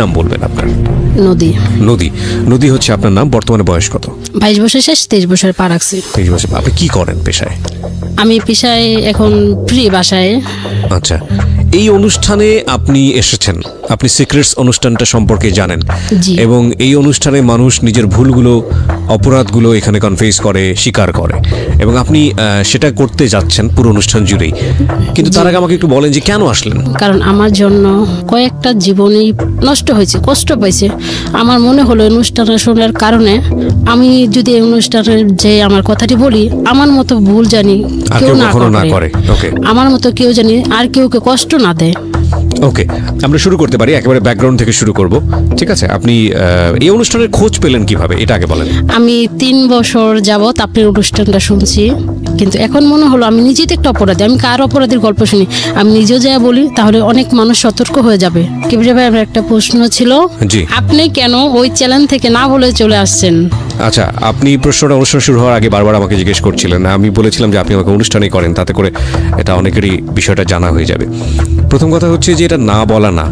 নাম বলবেন আপনার? নদী। নদী। নদী হচ্ছে আপনার নাম। বর্তমানে বয়স কত? 22 বছর শেষ, 23 বছর পা রাখছি। 23 বছর। আপনি কি করেন পেশায়? আমি পেশায় এখন ফ্রি বাসায়। আচ্ছা, এই অনুষ্ঠানে আপনি এসেছেন, আপনি সিক্রেটস অনুষ্ঠানটা সম্পর্কে জানেন এবং এই অনুষ্ঠানে মানুষ নিজের ভুলগুলো, অপরাধগুলো এখানে কনফেস করে, স্বীকার করে এবং আপনি সেটা করতে যাচ্ছেন পুরো অনুষ্ঠান জুড়েই। কিন্তু তার আগে আমাকে একটু বলেন যে কেন আসলেন? কারণ আমার জন্য কয়েকটা জীবনই নষ্ট হয়েছে, কষ্ট পাইছে। আমার মনে হলো অনুষ্ঠান শোনার কারণে আমি যদি এই অনুষ্ঠানের যে আমার কথাটি বলি, আমার মতো ভুল জানি কেউ না করে, আমার মতো কেউ জানি আর কেউকে কষ্ট না দেয়। ওকে, আমরা শুরু করতে পারি, একেবারে ব্যাকগ্রাউন্ড থেকে শুরু করব। ঠিক আছে, আপনি এই অনুষ্ঠানের খোঁজ পেলেন কিভাবে, এটা আগে বলেন। আমি 3 বছর যাবত আপনার অনুষ্ঠানটা শুনছি, কিন্তু এখন মনে হলো আমি নিজেই তো একটা অপরাধী। আমি কার অপরাধীর গল্প শুনি, আমি নিজেও যা বলি তাহলে অনেক মানুষ সতর্ক হয়ে যাবে। কিবরিয়া ভাই, আমার একটা প্রশ্ন ছিল, আপনি কেন ওই চ্যানেল থেকে না বলে চলে আসছেন? আচ্ছা, আপনি প্রশ্নটা অনুষ্ঠান শুরু হওয়ার আগে বারবার আমাকে জিজ্ঞেস করছিলেন। আমি বলেছিলাম যে আপনি আমাকে অনুষ্ঠানই করেন, তাতে করে এটা অনেকেরই বিষয়টা জানা হয়ে যাবে। প্রথম কথা হচ্ছে যে এটা না বলা না,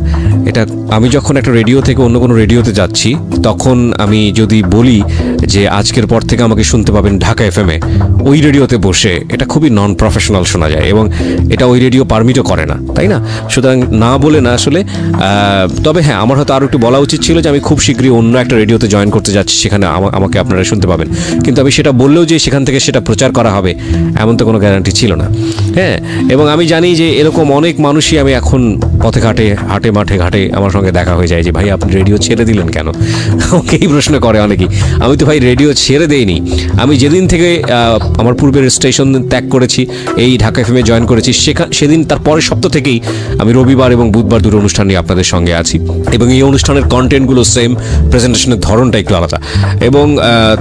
এটা আমি যখন একটা রেডিও থেকে অন্য কোনো রেডিওতে যাচ্ছি, তখন আমি যদি বলি যে আজকের পর থেকে আমাকে শুনতে পাবেন ঢাকা FM-এ, ওই রেডিওতে বসে, এটা খুবই নন প্রফেশনাল শোনা যায় এবং এটা ওই রেডিও পারমিটও করে না, তাই না? সুতরাং না বলে না আসলে। তবে হ্যাঁ, আমার হয়তো আরও একটু বলা উচিত ছিল যে আমি খুব শীঘ্রই অন্য একটা রেডিওতে জয়েন করতে যাচ্ছি, সেখানে আমাকে আপনারা শুনতে পাবেন। কিন্তু আমি সেটা বললেও যে সেখান থেকে সেটা প্রচার করা হবে এমন তো কোনো গ্যারান্টি ছিল না। হ্যাঁ, এবং আমি জানি যে এরকম অনেক মানুষই আমি এখন পথে ঘাটে, হাটে মাঠে ঘাটে আমার সঙ্গে দেখা হয়ে যায় যে ভাই আপনি রেডিও ছেড়ে দিলেন কেন? আমাকে এই প্রশ্ন করে অনেকেই। আমি তো ভাই রেডিও ছেড়ে দেইনি। আমি যেদিন থেকে আমার পূর্বের স্টেশন ত্যাগ করেছি, এই ঢাকা FM-এ জয়েন করেছি, সেদিন তার পরের সপ্তাহ থেকেই আমি রবিবার এবং বুধবার দুটো অনুষ্ঠান নিয়ে আপনাদের সঙ্গে আছি এবং এই অনুষ্ঠানের কন্টেন্টগুলো সেম, প্রেজেন্টেশনের ধরনটা একটু আলাদা এবং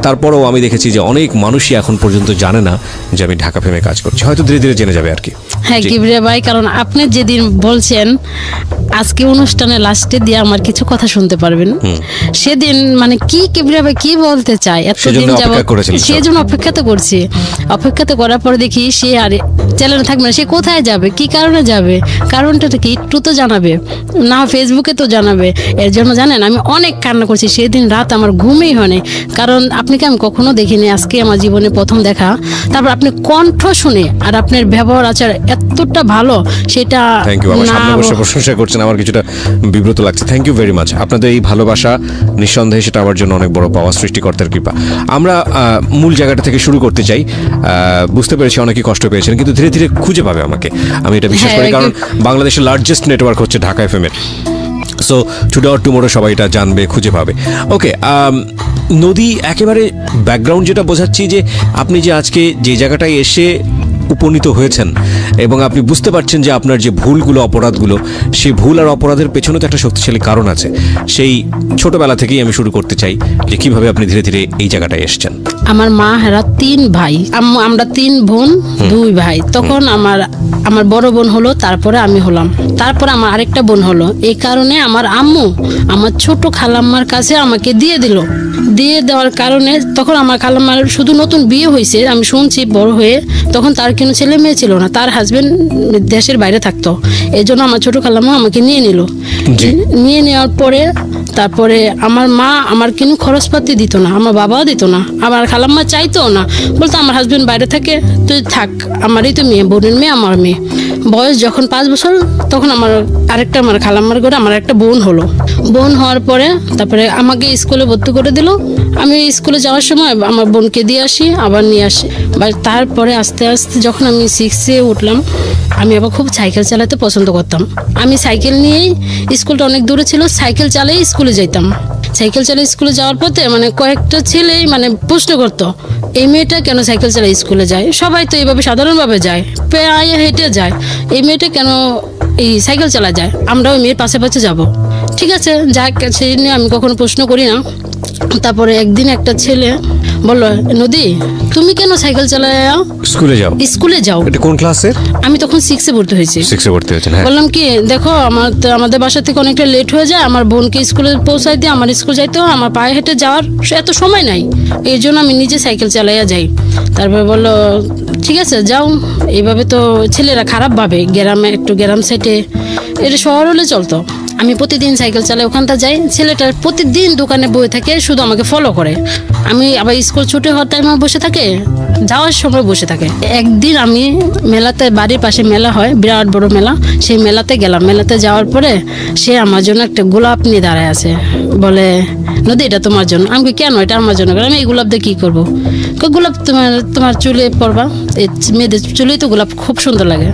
তারপরেও আমি দেখেছি যে অনেক মানুষই এখন পর্যন্ত জানে না যে আমি ঢাকা FM-এ কাজ করছি, হয়তো ধীরে ধীরে জেনে যাবে আর কি। হ্যাঁ কিবরিয়া ভাই, কারণ আপনি যেদিন বলছেন আজকে অনুষ্ঠানে লাস্টে দিয়ে আমার কিছু কথা শুনতে পারবেন, সেদিন মানে কি কিবরিয়া ভাই কি বলতে চাই, এতদিন যাবত সেজন্য অপেক্ষা তো করছি। অপেক্ষা তো করার পরে দেখি সে আর চ্যানেলে থাকবে না। সে কোথায় যাবে, কি কারণে যাবে, কারণটা কি একটু তো জানাবে না, ফেসবুকে তো জানাবে। এর জন্য জানেন আমি অনেক কান্না করছি সেদিন, রাত আমার ঘুমই হয়নি। কারণ আপনাকে আমি কখনো দেখিনি, আজকে আমার জীবনে প্রথম দেখা। তারপর আপনি কণ্ঠ শুনে আর আপনার ব্যবহার আচার এতটা ভালো, সেটা থ্যাংক ইউ। আমার সামনে বসে প্রশংসা করছেন, আমার কিছুটা বিব্রত লাগছে। Thank you very much. আপনাদের এই ভালোবাসা নিঃসন্দেহে সেটা আমার জন্য অনেক বড় পাওয়া, সৃষ্টিকর্তার কৃপা। আমরা মূল জায়গাটা থেকে শুরু করতে চাই। বুঝতে পেরেছি অনেকেই কষ্ট পেয়েছেন, কিন্তু ধীরে ধীরে খুঁজে পাবে আমাকে, আমি এটা বিশ্বাস করি। কারণ বাংলাদেশের লার্জেস্ট নেটওয়ার্ক হচ্ছে ঢাকা FM-এর। সো টুডে অর টুমোরো সবাই এটা জানবে, খুঁজে পাবে। ওকে, নদী, একেবারে ব্যাকগ্রাউন্ড যেটা বোঝাচ্ছি যে আপনি যে আজকে যে জায়গাটায় এসে উপনীত হয়েছেন এবং আপনি বুঝতে পারছেন যে আপনার যে ভুলগুলো, অপরাধগুলো, সেই ভুল আর অপরাধের পেছনে তো একটা শক্তিশালী কারণ আছে। সেই ছোটবেলা থেকেই আমি শুরু করতে চাই যে কিভাবে আপনি ধীরে ধীরে এই জায়গাটায় এসেছেন। আমার মা হেরা 3 ভাই, আমরা 3 বোন 2 ভাই। তখন আমার বড় বোন হলো, তারপরে আমি হলাম, তারপরে আমার আরেকটা বোন হলো। এই কারণে আমার আম্মু আমার ছোট খালাম্মার কাছে আমাকে দিয়ে দিল। দিয়ে দেওয়ার কারণে তখন আমার খালাম্মার শুধু নতুন বিয়ে হয়েছে, আমি শুনছি বড় হয়ে, তখন তার কোনো ছেলে মেয়ে ছিল না, তার হাজবেন্ড দেশের বাইরে থাকতো। এই জন্য আমার ছোট খালাম্মা আমাকে নিয়ে নিল। নিয়ে নেওয়ার পরে তারপরে আমার মা আমার কোনো খরচপাতি দিত না, আমার বাবাও দিত না, আমার খালাম্মা চাইতো না, বলতো আমার হাজবেন্ড বাইরে থাকে, তুই থাক, আমারই তো মেয়ে, বোনের মেয়ে, আমার মেয়ে। বয়স যখন 5 বছর, তখন আমার খালাম্মার ঘরে আমার একটা বোন হলো। বোন হওয়ার পরে তারপরে আমাকে স্কুলে ভর্তি করে দিল। আমি স্কুলে যাওয়ার সময় আমার বোনকে দিয়ে আসি, আবার নিয়ে আসি। তারপরে আস্তে আস্তে যখন আমি 6-এ উঠলাম, আমি আবার খুব সাইকেল চালাতে পছন্দ করতাম। আমি সাইকেল নিয়েই, স্কুলটা অনেক দূরে ছিল, সাইকেল চালিয়ে স্কুলে যেতাম। সাইকেল চালিয়ে স্কুলে যাওয়ার পথে কয়েকটা ছেলেই প্রশ্ন করতো, এই মেয়েটা কেন সাইকেল চালিয়ে স্কুলে যায়? সবাই তো এইভাবে সাধারণভাবে যায়, পেয়ে হেঁটে যায়, এই মেয়েটা কেন এই সাইকেল চালা যায়? আমরা ওই মেয়ের পাশে পাশে যাবো। ঠিক আছে, যাক, সেই নিয়ে আমি কখনো প্রশ্ন করি না। তারপরে একদিন একটা ছেলে বললো, নদী তুমি কেন সাইকেল চালায় স্কুলে যাও? এটা কোন ক্লাসে? আমি তখন 6-এ ভর্তি হয়েছি। 6-এ ভর্তি হয়েছেন? হ্যাঁ। বললাম কি, দেখো আমাদের বাসা থেকে অনেকটা লেট হয়ে যায়, আমার বোনকে স্কুলে পৌঁছাই দিয়ে আমার স্কুল যাইতে হয়, আমার পায়ে হেঁটে যাওয়ার এত সময় নাই, এই জন্য আমি নিজে সাইকেল চালাইয়া যাই। তারপরে বললো ঠিক আছে যাও। এইভাবে তো ছেলেরা খারাপ ভাবে, গ্রামে একটু গ্রাম সাইডে, এটা শহর হলে চলতো, আমি প্রতিদিন সাইকেল চালাই, ওখানটা যাই, ছেলেটা প্রতিদিন দোকানে বসে থাকে, শুধু আমাকে ফলো করে। আমি আবার স্কুল ছুটি হওয়ার টাইমে বসে থাকে, যাওয়ার সময় বসে থাকে। একদিন আমি মেলাতে, বাড়ির পাশে মেলা হয়, বিরাট বড় মেলা, সেই মেলাতে গেলাম। মেলাতে যাওয়ার পরে সে আমার জন্য একটা গোলাপ নিয়ে দাঁড়ায় আছে, বলে নদী এটা তোমার জন্য। আমি কেন, এটা আমার জন্য। আমি এই গোলাপ দিয়ে কী করবো? গোলাপ তোমার চুলে পরবা, এই মেয়েদের চুলেই তো গোলাপ খুব সুন্দর লাগে।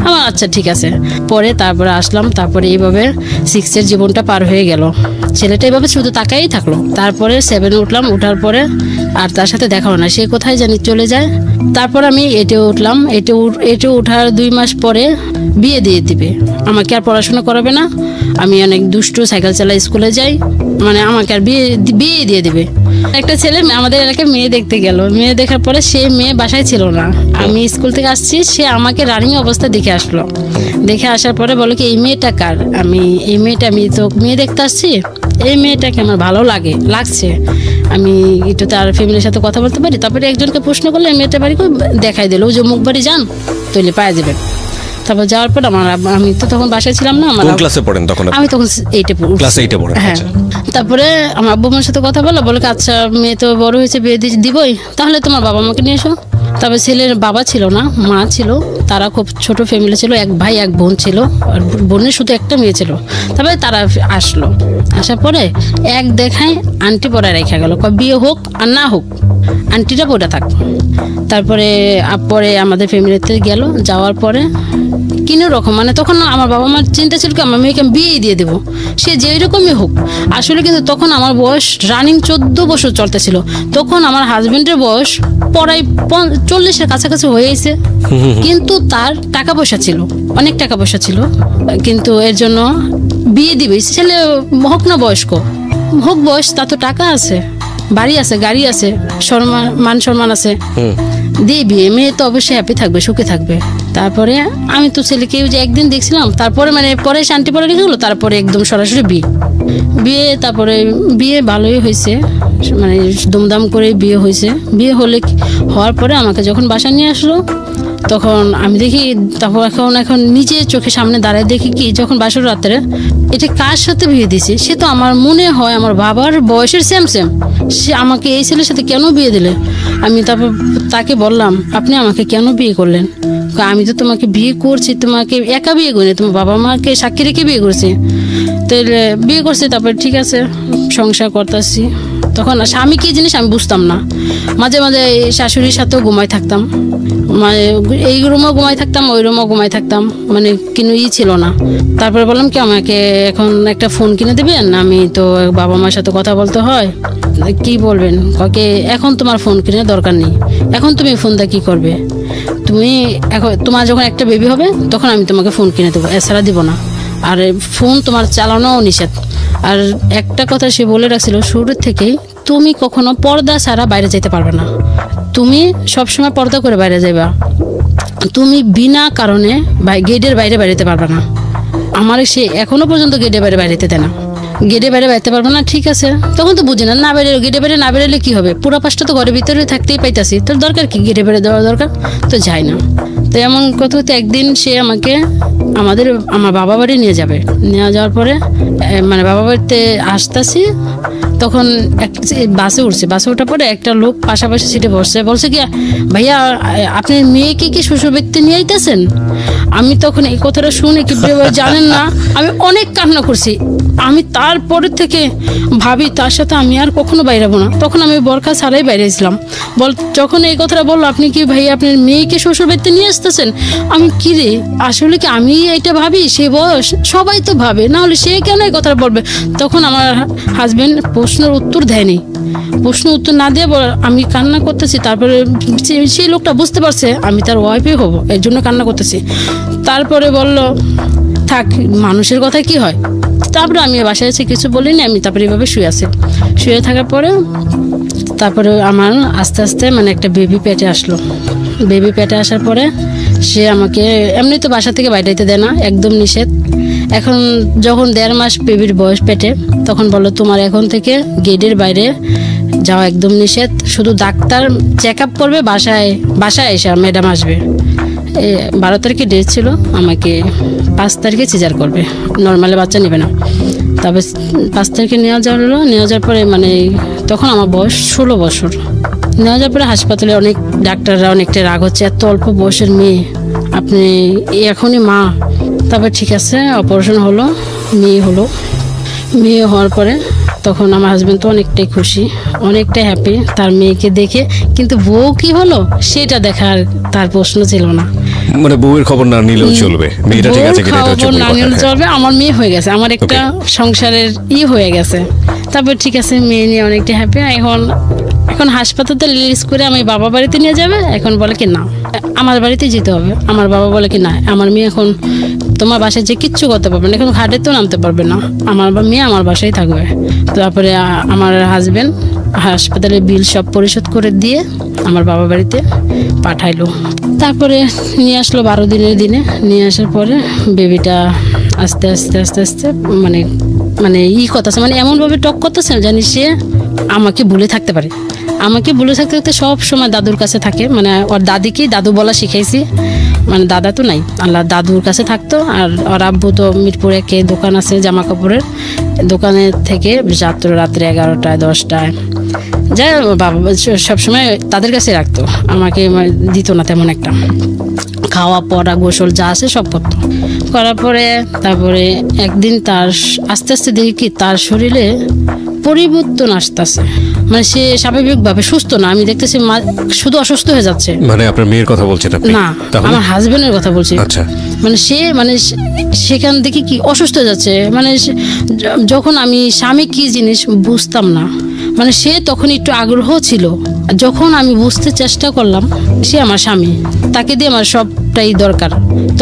আমার আচ্ছা ঠিক আছে। পরে তারপরে আসলাম, তারপরে এইভাবে 6-এর জীবনটা পার হয়ে গেল। ছেলেটা এইভাবে শুধু তাকাই থাকলো। তারপরে 7-এ উঠলাম, উঠার পরে আর তার সাথে দেখা হয় না, সে কোথায় জানি চলে যায়। তারপর আমি এটে উঠলাম, এটে ওঠার 2 মাস পরে বিয়ে দিয়ে দিবে, আমাকে আর পড়াশোনা করাবে না। আমি অনেক দুষ্টু, সাইকেল চালাই, স্কুলে যাই, মানে আমাকে আর বিয়ে দিয়ে দিবে। একটা ছেলে আমাদের এলাকায় মেয়ে দেখতে গেল, মেয়ে দেখার পরে সে মেয়ে বাসায় ছিল না। আমি স্কুল থেকে আসছি, সে আমাকে রানিং অবস্থা দেখে আসলো। দেখে আসার পরে বলো কি এই মেয়েটা কার? আমি তো মেয়ে দেখতে আসছি, এই মেয়েটাকে আমার ভালো লাগছে, আমি একটু তার ফ্যামিলির সাথে কথা বলতে পারি। তারপরে একজনকে প্রশ্ন করলে মেয়েটা বাড়ি দেখাই দিল, যে মুখ বাড়ি যান তৈলে পাওয়া যাবেন। তারপর যাওয়ার পর আমি তো তখন বাসায় ছিলাম না। আমার ক্লাসে পড়েন তখন? আমি তখন 8-এ পড়ি। হ্যাঁ। তারপরে আমার আব্বু মার সাথে কথা বলে আচ্ছা মেয়ে তো বড় হয়েছে, বিয়ে দিবই, তাহলে তোমার বাবা মাকে নিয়ে এসো। তবে ছেলের বাবা ছিল না, মা ছিল। তারা খুব ছোট ফ্যামিলি ছিল, 1 ভাই 1 বোন ছিল, আর বোনের শুধু একটা মেয়ে ছিল। তারপরে তারা আসলো, আসার পরে এক দেখায় আন্টি পড়ায় রেখা গেল, বিয়ে হোক আর না হোক আন্টিটা পড়ে থাক। তারপরে পরে আমাদের ফ্যামিলিতে গেল, যাওয়ার পরে কিনো রকম, মানে তখন আমার বাবা মার চিন্তা ছিল কি আমার মেয়েকে বিয়ে দিয়ে দেবো, সে যেই রকমই হোক। আসলে কিন্তু তখন আমার বয়স রানিং 14 বছর চলতেছিল। তখন আমার হাজবেন্ডের বয়স প্রায় 40-এর কাছাকাছি হয়েছে, কিন্তু তার টাকা পয়সা ছিল, অনেক টাকা পয়সা ছিল, কিন্তু এর জন্য বিয়ে দিবে। ছেলে হোক না বয়স্ক হোক, বয়স তা তো টাকা আছে, বাড়ি আছে, গাড়ি আছে, মান সম্মান আছে, দিয়ে বিয়ে। মেয়ে তো অবশ্যই হ্যাপি থাকবে, সুখে থাকবে। তারপরে আমি তো ছেলেকে যে একদিন দেখছিলাম, তারপরে মানে পরে শান্তি পরে রেখে গেলো, তারপরে একদম সরাসরি বিয়ে। তারপরে বিয়ে ভালোই হয়েছে, মানে দুমদাম করে বিয়ে হয়েছে। বিয়ে হওয়ার পরে আমাকে যখন বাসা নিয়ে আসলো, তখন আমি দেখি, তারপর এখন নিজে চোখের সামনে দাঁড়ায় দেখি কি, যখন বাসর রাত্রে এটা কার সাথে বিয়ে দিছে, সে তো আমার মনে হয় আমার বাবার বয়সের সেম। সে আমাকে এই ছেলের সাথে কেন বিয়ে দিলে? আমি তারপর তাকে বললাম, আপনি আমাকে কেন বিয়ে করলেন? আমি তো তোমাকে বিয়ে করছি, তোমাকে একা বিয়ে করি, তোমার বাবা মাকে সাক্ষী রেখে বিয়ে করছি। তাহলে বিয়ে করছি, তারপরে ঠিক আছে সংসার করতেছি। তখন স্বামী কি জিনিস আমি বুঝতাম না। মাঝে মাঝে শাশুড়ির সাথেও ঘুমাই থাকতাম, মানে এই রুমও ঘুমাই থাকতাম, ওই রুমও ঘুমাই থাকতাম, মানে কোনো ছিল না। তারপরে বললাম কি আমাকে এখন একটা ফোন কিনে দেবেন, আমি তো বাবা মার সাথে কথা বলতে হয়। কি বলবেন? কাকে এখন তোমার ফোন কিনে দরকার নেই, এখন তুমি ফোনটা কি করবে? তুমি এখন তোমার যখন একটা বেবি হবে তখন আমি তোমাকে ফোন কিনে দেবো, এছাড়া দিব না। আর ফোন তোমার চালানোও নিষেধ। আর একটা কথা সে বলে রাখছিল শুরু থেকেই, তুমি কখনো পর্দা ছাড়া বাইরে যেতে পারবে না, তুমি সবসময় পর্দা করে বাইরে যাইবা, তুমি বিনা কারণে গেটের বাইরে বেরোতে পারবে না। আমার সে এখনো পর্যন্ত গেটের বাইরে বেরোতে দেয় না, গেটে বাইরে বেরোতে পারবো না। ঠিক আছে, তখন তো বুঝি না বেরো, গেটে বাইরে না বেরোলে কি হবে? পুরো পাশটা তো ঘরের ভিতরে থাকতেই পাইতাছি, তোর দরকার কি গেটে বেরো দেওয়ার দরকার? তো যাই না। তো এমন কথা হতে একদিন সে আমাকে আমার বাবা বাড়ি নিয়ে যাওয়ার পরে মানে বাবা বাড়িতে আসতেছি, তখন বাসে ওঠার পরে একটা লোক পাশাপাশি সিটে বলছে কি, ভাইয়া আপনার মেয়েকে কি শ্বশুর বাড়িতে নিয়ে আইতেছেন? আমি তখন এই কথাটা শুনে কি জানেন না, আমি অনেক কান্না করছি। আমি তারপরে থেকে ভাবি তার সাথে আমি আর কখনো বাইরাবো না। তখন আমি বরখা ছাড়াই বাইরেছিলাম। যখন এই কথাটা বললো, আপনি কি ভাই আপনার মেয়েকে শ্বশুর বাড়িতে নিয়ে আসতেছেন, আমি কি রে, আসলে কি আমি এটা ভাবি? সে বয়স সবাই তো ভাবে, না হলে সে কেন এই কথাটা বলবে? তখন আমার হাজবেন্ড প্রশ্নের উত্তর দেয়নি, প্রশ্ন উত্তর না দিয়ে আমি কান্না করতেছি। তারপরে সেই লোকটা বুঝতে পারছে আমি তার ওয়াইফই হব, এর জন্য কান্না করতেছি। তারপরে বলল থাক, মানুষের কথা কি হয়। তারপরে আমি বাসায় এসে কিছু বলিনি, আমি তারপরে এভাবে শুয়ে থাকার পরে তারপরে আমার আস্তে আস্তে মানে একটা বেবি পেটে আসলো। বেবি পেটে আসার পরে সে আমাকে এমনি তো বাসা থেকে বাইরে দেয় না, একদম নিষেধ। এখন যখন 1.5 মাস বেবির বয়স পেটে, তখন বললো তোমার এখন থেকে গেটের বাইরে যাওয়া একদম নিষেধ, শুধু ডাক্তার চেক আপ করবে, বাসায় এসে ম্যাডাম আসবে, 12 তারিখে ডেট ছিল, আমাকে 5 তারিখে সিজার করবে, নর্মালি বাচ্চা নেবে না। তবে 5 তারিখে নেওয়া যাওয়ার পরে মানে তখন আমার বয়স 16 বছর। নেওয়া যাওয়ার পরে হাসপাতালে অনেক ডাক্তাররা অনেকটা রাগ হচ্ছে, এত অল্প বয়সের মেয়ে, আপনি এখনই মা। তারপর ঠিক আছে, অপারেশন হলো, মেয়ে হওয়ার পরে তখন আমার হাজব্যান্ড তো অনেকটাই খুশি, অনেকটাই হ্যাপি তার মেয়েকে দেখে, কিন্তু বউ কি হলো সেটা দেখার তার প্রশ্ন ছিল না। মানে বউয়ের খবর না নিলেও চলবে, মেয়েটা ঠিক আছে কিনা এটা হচ্ছে খবর বড় না কথা। নিলেও চলবে, আমার মেয়ে হয়ে গেছে, আমার একটা সংসারের হয়ে গেছে। তারপর ঠিক আছে, মেয়ে নিয়ে অনেকটা হ্যাপি। এখন হাসপাতালে রিলিজ করে আমি বাবা বাড়িতে নিয়ে যাবে, এখন বলে কি না আমার বাড়িতে যেতে হবে। আমার বাবা বলে কি না, আমার মেয়ে এখন তোমার বাসায় যে কিচ্ছু করতে পারবে না, এখন ঘাটে তো নামতে পারবে না, আমার মেয়ে আমার বাসায় থাকবে। তারপরে আমার হাজবেন্ড হাসপাতালে বিল সব পরিশোধ করে দিয়ে আমার বাবা বাড়িতে পাঠাইলো। তারপরে নিয়ে আসলো 12 দিনের দিনে। নিয়ে আসার পরে বেবিটা আস্তে আস্তে আস্তে আস্তে মানে মানে করতেছে, মানে এমনভাবে টক করতেছে জানি সে আমাকে ভুলে থাকতে পারে। আমাকে ভুলে থাকতে থাকতে সব সময় দাদুর কাছে থাকে, মানে ওর দাদিকেই দাদু বলা শিখাইছি, মানে দাদা তো নাই, আল্লাহ দাদুর কাছে থাকতো। আর ওর আব্বু তো মিরপুরে কে দোকান আছে জামা কাপড়ের, দোকানের থেকে রাত্রে 11টায় 10টায় যাই বাবা সবসময় তাদের কাছে রাখতো, আমাকে দিত না তেমন একটা। খাওয়া পড়া গোসল যা আছে সব করতো। করার পরে তারপরে একদিন তার আস্তে আস্তে দেখি কি তার শরীরে পরিবর্তন আসতেছে, মানে সে স্বাভাবিকভাবে সুস্থ না, আমি দেখতেছি শুধু অসুস্থ হয়ে যাচ্ছে। মানে আপনার মেয়ের কথা বলছেন আপনি? না, আমার হাজবেন্ডের কথা বলছি। আচ্ছা। মানে সেখান থেকে কি অসুস্থ হয়ে যাচ্ছে, মানে যখন আমি স্বামী কি জিনিস বুঝতাম না, মানে সে তখন একটু আগ্রহ ছিল। যখন আমি বুঝতে চেষ্টা করলাম সে আমার স্বামী, তাকে দিয়ে আমার সবটাই দরকার,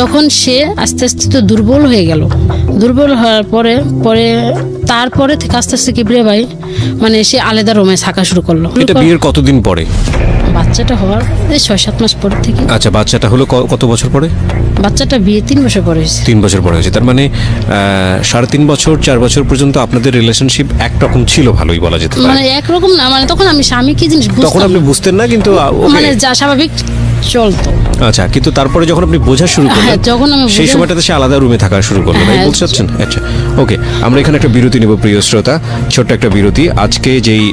তখন সে আস্তে আস্তে তো দুর্বল হয়ে গেল। দুর্বল হওয়ার তারপরে থেকে আস্তে আস্তে কি ভাই মানে সে আলাদা রুমে থাকা শুরু করলো। এটা বিয়ের কতদিন পরে? বাচ্চাটা হওয়ার 6-7 মাস পর থেকে। আচ্ছা, বাচ্চাটা হলো কত বছর পরে? বাচ্চাটা বিয়ে 3 বছর পরে হয়েছে। 3 বছর পরে হয়েছে, তার মানে 3.5 বছর 4 বছর পর্যন্ত আপনাদের রিলেশনশিপ একরকম ছিল, ভালোই বলা যেতে পারে। মানে একরকম না, মানে তখন আমি স্বামী কি জিনিস বুঝতাম, তখন আপনি বুঝতেন না, কিন্তু মানে যা স্বাভাবিক চলতো। আচ্ছা, কিন্তু তারপরে যখন আপনি বোঝা শুরু করলেন, যখন আমি সেই সময়টাতে সে আলাদা রুমে থাকা শুরু করলো, তাই বলতে চাচ্ছেন? আচ্ছা, ওকে, আমরা এখানে একটা বিরতি নেব প্রিয় শ্রোতা, ছোট্ট একটা বিরতি। আজকে যেই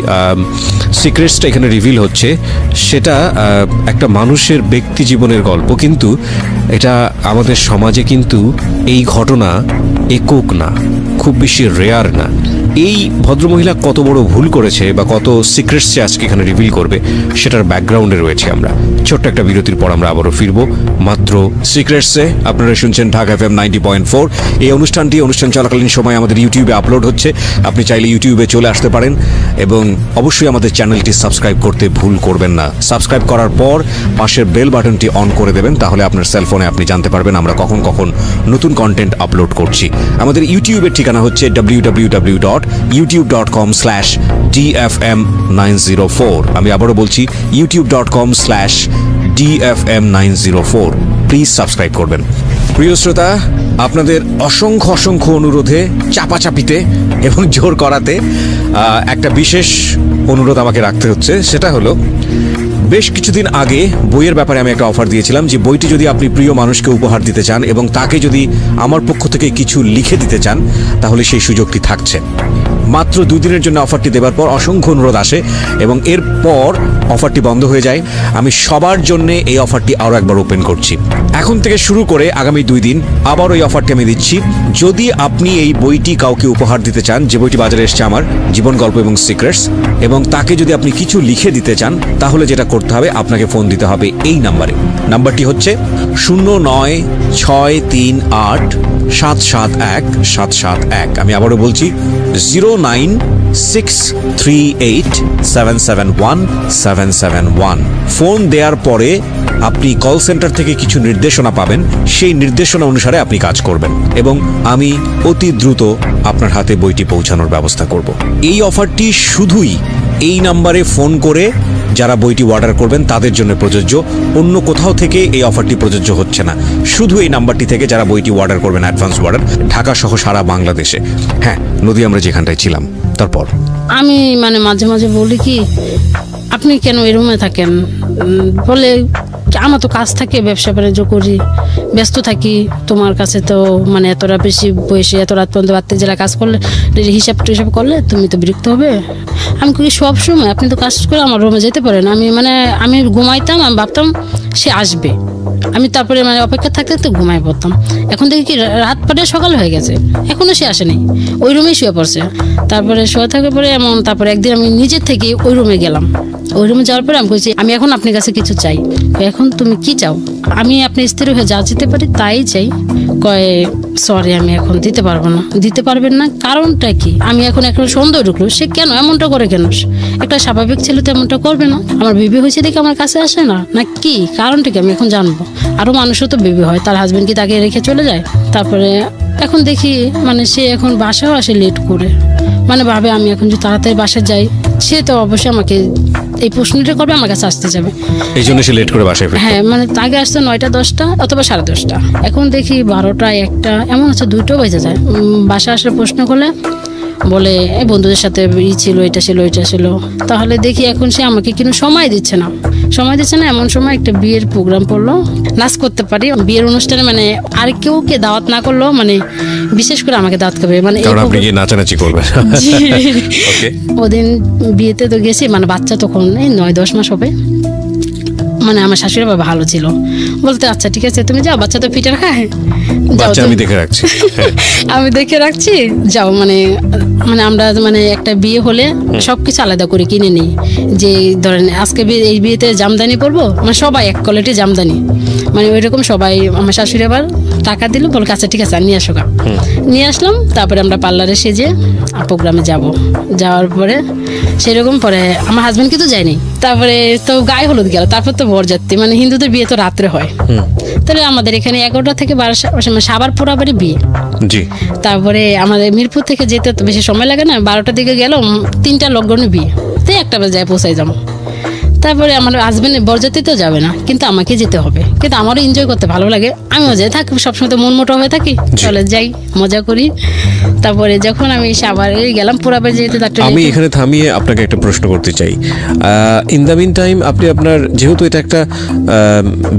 সিক্রেটসটা এখানে রিভিল হচ্ছে সেটা একটা মানুষের ব্যক্তি জীবনের গল্প, কিন্তু এটা আমাদের সমাজে কিন্তু এই ঘটনা একক না, খুব বেশি রেয়ার না। এই ভদ্রমহিলা কত বড় ভুল করেছে বা কত সিক্রেটস আজকে এখানে রিভিল করবে সেটার ব্যাকগ্রাউন্ডে রয়েছে আমরা। ছোট্ট একটা বিরতির পর আমরা আবারও ফিরবো মাত্র সিক্রেটসে। আপনারা শুনছেন ঢাকা FM 90.4। এই অনুষ্ঠান চলাকালীন সময় আমাদের ইউটিউবে আপলোড হচ্ছে, আপনি চাইলে ইউটিউবে চলে আসতে পারেন এবং অবশ্যই আমাদের চ্যানেলটি সাবস্ক্রাইব করতে ভুল করবেন না। সাবস্ক্রাইব করার পর পাশের বেল বাটনটি অন করে দেবেন, তাহলে আপনার সেলফোনে আপনি জানতে পারবেন আমরা কখন কখন নতুন কন্টেন্ট আপলোড করছি। আমাদের ইউটিউবের ঠিকানা হচ্ছে www.youtube.com/DFM904। আমি আবারও বলছি youtube.com/DFM904। প্লিজ সাবস্ক্রাইব করবেন। প্রিয় শ্রোতা, আপনাদের অসংখ্য অনুরোধে, চাপাচাপিতে এবং জোর করাতে একটা বিশেষ অনুরোধ আমাকে রাখতে হচ্ছে। সেটা হলো, বেশ কিছুদিন আগে বইয়ের ব্যাপারে আমি একটা অফার দিয়েছিলাম যে বইটি যদি আপনি প্রিয় মানুষকে উপহার দিতে চান এবং তাকে যদি আমার পক্ষ থেকে কিছু লিখে দিতে চান, তাহলে সেই সুযোগটি থাকছে। মাত্র 2 দিনের জন্য অফারটি দেওয়ার পর অসংখ্য অনুরোধ আসে এবং এরপর অফারটি বন্ধ হয়ে যায়। আমি সবার জন্য এই অফারটি আরও একবার ওপেন করছি। এখন থেকে শুরু করে আগামী 2 দিন আবার ওই অফারটি আমি দিচ্ছি। যদি আপনি এই বইটি কাউকে উপহার দিতে চান, যে বইটি বাজারে এসছে আমার জীবন গল্প এবং সিক্রেটস, এবং তাকে যদি আপনি কিছু লিখে দিতে চান, তাহলে যেটা করতে হবে, আপনাকে ফোন দিতে হবে এই নাম্বারে। নাম্বারটি হচ্ছে 09638771771। আমি আবারও বলছি 09638771771। ফোন দেওয়ার পরে আপনি কল সেন্টার থেকে কিছু নির্দেশনা পাবেন, সেই নির্দেশনা অনুসারে আপনি কাজ করবেন এবং আমি অতি দ্রুত আপনার হাতে বইটি পৌঁছানোর ব্যবস্থা করব। এই অফারটি শুধুই এই নাম্বারে ফোন করে যারা বইটি অর্ডার করবেন তাদের জন্য প্রযোজ্য, অন্য কোথাও থেকে এই অফারটি প্রযোজ্য হচ্ছে না। শুধু এই নাম্বারটি থেকে যারা বইটি অর্ডার করবেন, অ্যাডভান্স অর্ডার, ঢাকা সহ সারা বাংলাদেশে। হ্যাঁ, নদী, আমরা যেখানটায় ছিলাম তারপর আমি মানে মাঝে মাঝে বলি কি, আপনি কেন এই রুমে থাকেন? বলে আমার তো কাজ থাকে, ব্যবসা বাণিজ্য করি, ব্যস্ত থাকি, তোমার কাছে তো মানে এতটা বেশি বয়সে এত রাত পর্যন্ত রাত্রে জেলা কাজ করলে হিসাব টিসাব করলে তুমি তো বিরক্ত হবে। আমি কি সব সময় আপনি তো কাজ করে আমার রুমে যেতে পারেন, আমি ঘুমাইতাম, আমি ভাবতাম সে আসবে, আমি তারপরে মানে অপেক্ষা থাকতে তো ঘুমাই পড়তাম। এখন দেখি কি রাত পরে সকাল হয়ে গেছে, এখনো সে আসেনি, ওই রুমেই শুয়ে পড়ছে। তারপরে শুয়ে থাকার পরে তারপরে একদিন আমি নিজের থেকে ওই রুমে গেলাম। ওই রুমে যাওয়ার পরে আমি বলছি আমি এখন আপনার কাছে কিছু চাই। এখন তুমি কি চাও? আমি আপনি স্থির হয়ে যা যেতে পারি তাই চাই। কয় সরি আমি এখন দিতে পারবো না। দিতে পারবেন না কারণটা কি? আমি এখন সন্দেহ ঢুকলো সে কেন এমনটা করে, কেন একটা স্বাভাবিক ছেলে তো এমনটা করবে না। আমার বেবি হয়েছে দেখে আমার কাছে আসে না, না কি কারণটা কি আমি এখন জানবো। আরো মানুষও তো বেবি হয়, তার হাজবেন্ড কি তাকে রেখে চলে যায়? তারপরে এখন দেখি মানে সে এখন বাসাও আসে লেট করে, মানে ভাবে আমি এখন যদি তাড়াতাড়ি বাসা যাই সে তো অবশ্যই আমাকে এই প্রশ্নটা করবে, আমার কাছে আসতে যাবে, এই জন্য সে লেট করে বাসায় ফিরত। হ্যাঁ মানে আগে আসতো 9টা 10টা অথবা 10:30, এখন দেখি 12টা 1টা এমন হচ্ছে 2টো বেজে যায়। বাসা আসলে প্রশ্ন করলে বলে এই বন্ধুদের সাথে ছিল, এটা ছিল ওইটা ছিল। তাহলে দেখি এখন সে আমাকে কিন্তু সময় দিচ্ছে না। এমন সময় একটা বিয়ের প্রোগ্রাম পড়লো, নাচ করতে পারি বিয়ের অনুষ্ঠানে, মানে আর কেউকে দাওয়াত না করলেও মানে বিশেষ করে আমাকে দাওয়াত করবে, মানে আপনি গিয়ে নাচানাচি করবেন। ওদিন বিয়েতে তো গেছি, মানে বাচ্চা তখন এই 9-10 মাস হবে। মানে আমার শাশুড়ি বাবা ভালো ছিল, বলতে আচ্ছা ঠিক আছে তুমি যাও, বাচ্চা তো ফিটে রাখা, বাচ্চা আমি দেখে রাখছি। আমি দেখে রাখছি, যাও। মানে আমরা মানে একটা বিয়ে হলে সবকিছু আলাদা করে কিনে নিই, যে ধরেন আজকে এই বিয়েতে জামদানি পরবো, মানে সবাই এক কোয়ালিটি জামদানি, মানে ওইরকম সবাই। আমার শাশুড়ি আবার টাকা দিল, বল আচ্ছা ঠিক আছে নিয়ে আসো। নিয়ে আসলাম, তারপরে আমরা পার্লারে সেজে প্রোগ্রামে যাওয়ার পরে সেরকম পরে আমার হাজবেন্ড কিন্তু যায়নি। তারপরে তো গায়ে হলুদ গেল, তারপর তো বরযাত্রী, মানে হিন্দুদের বিয়ে তো রাত্রে হয়, তাহলে আমাদের এখানে 11টা থেকে 12 সাবার পোড়াবাড়ি বিয়ে। জি। তারপরে আমাদের মিরপুর থেকে যেতে তো বেশি সময় লাগে না, 12টার দিকে গেল, 3টা লগ্নে বিয়ে, তো 1টা বাজে যায় পৌঁছাই যাবো। তারপরে আমার হাজবেন্ড বরযাত্রীতেও যাবে না, কিন্তু আমাকে যেতে হবে, কিন্তু আমারও এনজয় করতে ভালো লাগে, আমিও যাই থাকি, সবসময় তো মন মোটা হয়ে থাকি, চলে যাই মজা করি। তারপরে যখন আমি সাবার গেলাম পোড়াবাড়ি যেতে, আমি এখানে থামিয়ে আপনাকে একটা প্রশ্ন করতে চাই। ইন দ্য মিন টাইম আপনি আপনার, যেহেতু এটা একটা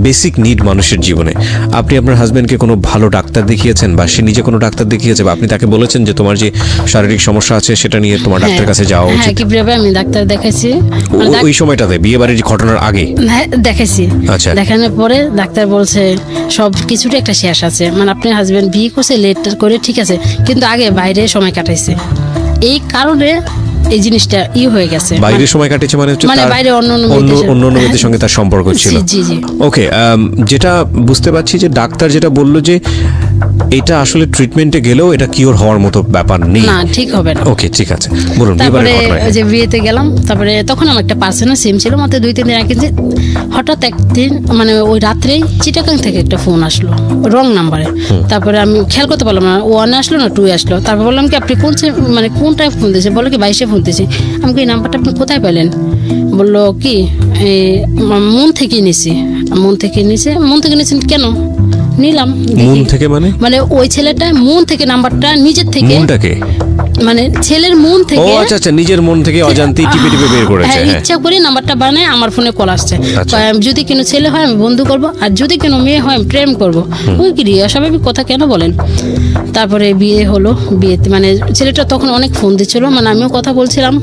বেসিক নিড মানুষের জীবনে, আপনি আপনার হাজবেন্ডকে কোনো ভালো ডাক্তার দেখিয়েছেন, বা সে নিজে কোনো ডাক্তার দেখিয়েছে, বা আপনি তাকে বলেছেন যে তোমার যে শারীরিক সমস্যা আছে সেটা নিয়ে তোমার ডাক্তারের কাছে যাওয়া উচিত? হ্যাঁ, কিভাবে আমি ডাক্তার দেখাইছি ওই সময়টাতে বিয়ে বাড়ির ঘটনার আগে? হ্যাঁ দেখাইছি। আচ্ছা। দেখানোর পরে ডাক্তার বলছে সব কিছুরই একটা শেষ আছে, মানে আপনার হাজবেন্ড বিয়ে করছে লেট করে ঠিক আছে, কিন্তু আগে বাইরে সময় কাটাইছে, এই কারণে এই জিনিসটা হয়ে গেছে। বাইরে সময় কাটিয়েছে মানে হচ্ছে মানে বাইরে অন্য মেয়েদের সঙ্গে তার সম্পর্ক ছিল। জি জি। ওকে, যেটা বুঝতে পারছি যে ডাক্তার যেটা বললো যে এটা আসলে ট্রিটমেন্টে গেলেও এটা কিওর হওয়ার মতো ব্যাপার নেই, না ঠিক হবে না। ওকে ঠিক আছে, বলুন। তারপরে যে বিয়েতে গেলাম, তারপরে তখন আমার একটা পার্সোনাল সিম ছিল, মাত্র 2-3 দিন আগে। হঠাৎ একদিন মানে ওই রাত্রেই চিটাগাং থেকে একটা ফোন আসলো রং নাম্বারে। তারপরে আমি খেয়াল করতে পারলাম না, 1 আসলো না 2 আসলো। তারপর বললাম কি আপনি মানে কোনটায় ফোন দিয়েছে? বলো কি 22-এ ফোন দিয়েছি। আমি এই নাম্বারটা আপনি কোথায় পেলেন? বললো কি মন থেকে নিছি। মন থেকে নিয়েছেন কেন? নিলাম মন থেকে, মানে ওই ছেলেটা মন থেকে নাম্বারটা নিজের থেকে, মনটাকে মানে ছেলের মন থেকে, ও আচ্ছা আচ্ছা, নিজের মন থেকে অজান্তেই টিপে বের করেছে। হ্যাঁ, ইচ্ছা করে নাম্বারটা বানায় আমার ফোনে কল আসছে। যদি কোনো ছেলে হয় আমি বন্ধু করব, আর যদি কোনো মেয়ে হয় আমি প্রেম করব। ওই কি অস্বাভাবিক কথা কেন বলেন? তারপরে বিয়ে হলো। বিয়েতে মানে ছেলেটা তখন অনেক ফোন দিচ্ছিল, মানে আমিও কথা বলছিলাম।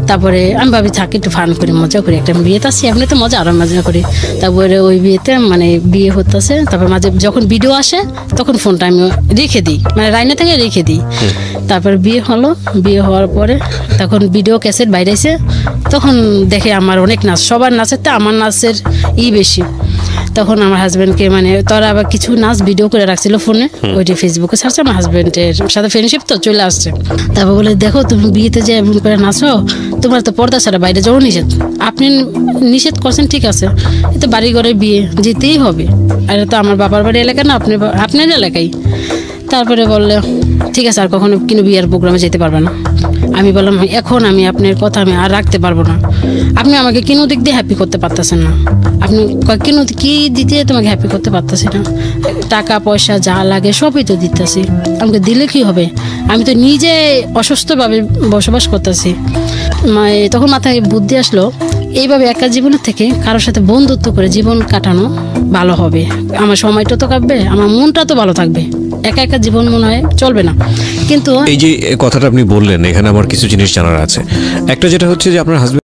তারপরে আমি ভাবি থাকি একটু ফান করি, মজা করি, একটা বিয়েতে আসি এমনি তো মজা, আরো মজা করি। তারপরে ওই বিয়েতে মানে বিয়ে হতেছে, তারপর মাঝে যখন ভিডিও আসে তখন ফোনটা আমি রেখে দিই, মানে রাইনা থেকে রেখে দিই। তারপর বিয়ে হলো। বিয়ে হওয়ার পরে তখন ভিডিও ক্যাসেট বাইরেছে, তখন দেখে আমার অনেক নাচ, সবার নাচের তো আমার নাচের বেশি। তখন আমার হাজব্যান্ডকে মানে তারা আবার কিছু নাচ ভিডিও করে রাখছিল ফোনে, ওইটি ফেসবুকে ছাড়ছে। আমার হাজব্যান্ডের সাথে ফ্রেন্ডশিপ তো চলে আসছে। তারপর বলে দেখো তুমি বিয়েতে যে এমন করে নাচো, তোমার তো পর্দা ছাড়া বাইরে যাওয়া নিষেধ। আপনি নিষেধ করছেন ঠিক আছে, এতো বাড়ি ঘরে বিয়ে যেতেই হবে, আর তো আমার বাবার বাড়ি এলাকা না, আপনার এলাকায়। তারপরে বললে ঠিক আছে আর কখনো কিন্তু বিয়ের প্রোগ্রামে যেতে পারবে না। আমি বললাম এখন আমি আপনার কথা আমি আর রাখতে পারবো না, আপনি আমাকে কোনো দিক দিয়ে হ্যাপি করতে পারতেছেন না, আপনি কোনো কি দিতে তোমাকে হ্যাপি করতে পারতেছি না, টাকা পয়সা যা লাগে সবই তো দিতেছি, আমাকে দিলে কি হবে, আমি তো নিজে অসুস্থভাবে বসবাস করতেছি। তখন মাথায় বুদ্ধি আসলো এইভাবে একা জীবনের থেকে কারোর সাথে বন্ধুত্ব করে জীবন কাটানো ভালো হবে। আমার সময়টা তো কাটবে, আমার মনটা তো ভালো থাকবে। একা একা জীবন মনে হয় চলবে না। কিন্তু এই যে কথাটা আপনি বললেন, এখানে আমার কিছু জিনিস জানার আছে। একটা যেটা হচ্ছে যে আপনার হাজবেন্ড